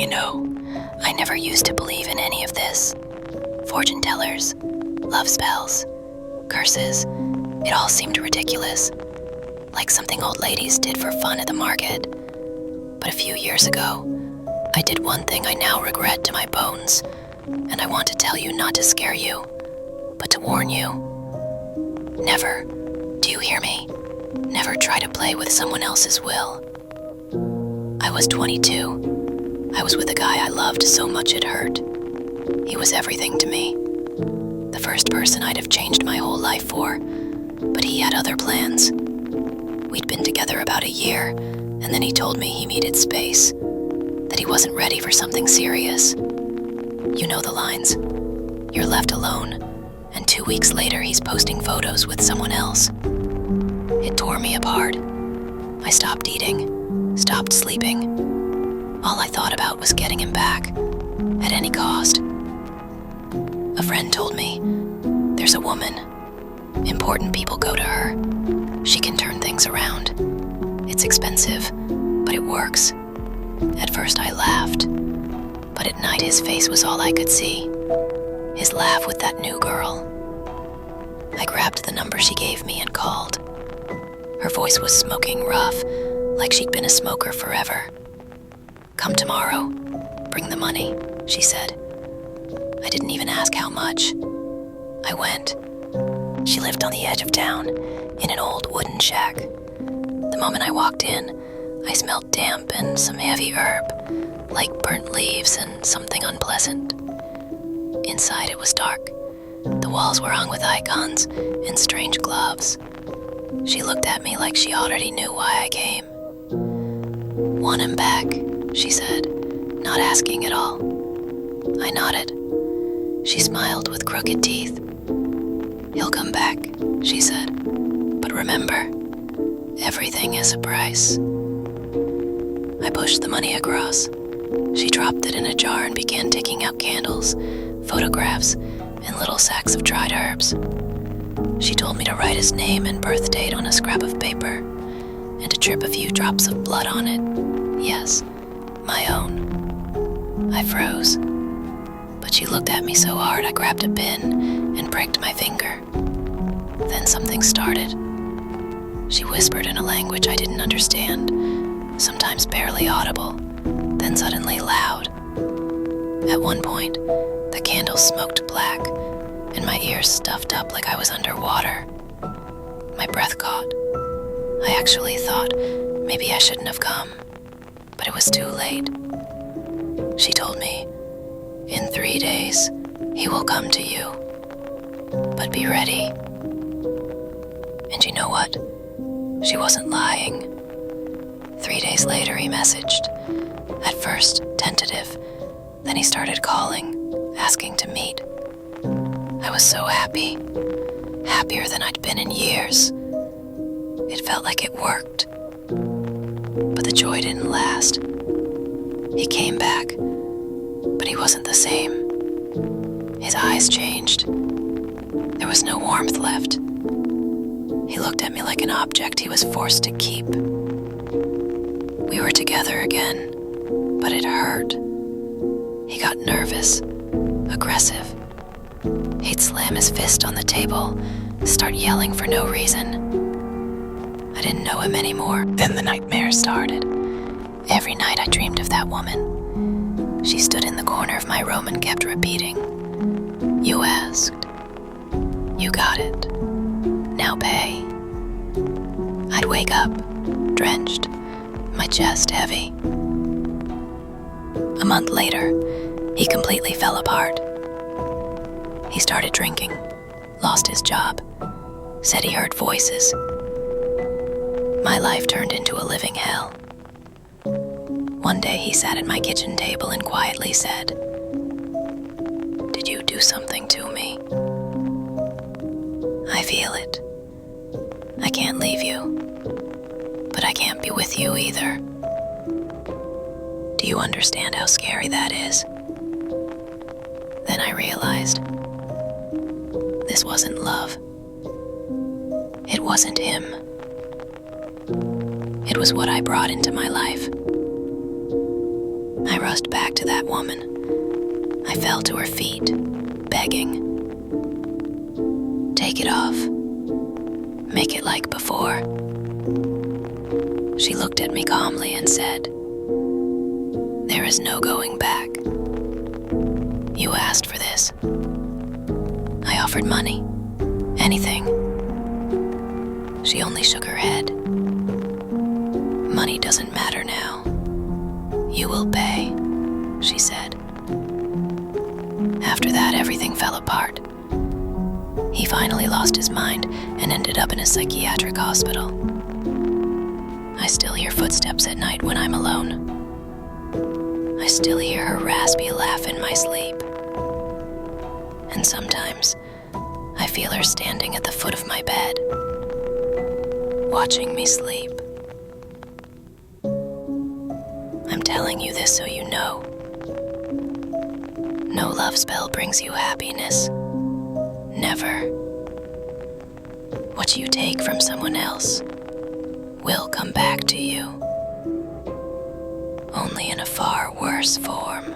I never used to believe in any of this. Fortune tellers, love spells, curses. It all seemed ridiculous, like something old ladies did for fun at the market. But a few years ago, I did one thing I now regret to my bones, and I want to tell you not to scare you, but to warn you. Never, do you hear me? Never try to play with someone else's will. I was 22. I was with a guy I loved so much it hurt. He was everything to me. The first person I'd have changed my whole life for, but he had other plans. We'd been together about a year, and then he told me he needed space, that he wasn't ready for something serious. You know the lines. You're left alone, and 2 weeks later he's posting photos with someone else. It tore me apart. I stopped eating, stopped sleeping. All I thought about was getting him back, at any cost. A friend told me, there's a woman. Important people go to her. She can turn things around. It's expensive, but it works. At first I laughed, but at night his face was all I could see. His laugh with that new girl. I grabbed the number she gave me and called. Her voice was smoking rough, like she'd been a smoker forever. Come tomorrow. Bring the money, she said. I didn't even ask how much. I went. She lived on the edge of town, in an old wooden shack. The moment I walked in, I smelled damp and some heavy herb, like burnt leaves and something unpleasant. Inside it was dark. The walls were hung with icons and strange gloves. She looked at me like she already knew why I came. Want him back, she said, not asking at all. I nodded. She smiled with crooked teeth. He'll come back, she said. But remember, everything has a price. I pushed the money across. She dropped it in a jar and began taking out candles, photographs, and little sacks of dried herbs. She told me to write his name and birth date on a scrap of paper, and to drip a few drops of blood on it. Yes, my own. I froze. But she looked at me so hard I grabbed a pin and pricked my finger. Then something started. She whispered in a language I didn't understand, sometimes barely audible, then suddenly loud. At one point, the candles smoked black, and my ears stuffed up like I was underwater. My breath caught. I actually thought maybe I shouldn't have come, but it was too late. She told me, in 3 days, he will come to you, but be ready. And you know what? She wasn't lying. 3 days later, he messaged. At first, tentative. Then he started calling, asking to meet. I was so happy. Happier than I'd been in years. It felt like it worked. But the joy didn't last. He came back, but he wasn't the same. His eyes changed. There was no warmth left. He looked at me like an object he was forced to keep. We were together again, but it hurt. He got nervous, aggressive. He'd slam his fist on the table, start yelling for no reason. I didn't know him anymore. Then the nightmare started. Every night I dreamed of that woman. She stood in the corner of my room and kept repeating, "You asked. You got it. Now pay." I'd wake up, drenched, my chest heavy. A month later, he completely fell apart. He started drinking, lost his job, said he heard voices. My life turned into a living hell. One day he sat at my kitchen table and quietly said, "Did you do something to me? I feel it. I can't leave you, but I can't be with you either. Do you understand how scary that is?" Then I realized this wasn't love. It wasn't him. It was what I brought into my life. I rushed back to that woman. I fell to her feet, begging. "Take it off. Make it like before." She looked at me calmly and said, "There is no going back. You asked for this." I offered money, anything. She only shook her head. "Money doesn't matter now. You will pay," she said. After that, everything fell apart. He finally lost his mind and ended up in a psychiatric hospital. I still hear footsteps at night when I'm alone. I still hear her raspy laugh in my sleep. And sometimes, I feel her standing at the foot of my bed, watching me sleep. I'm telling you this so you know. No love spell brings you happiness. Never. What you take from someone else will come back to you, only in a far worse form.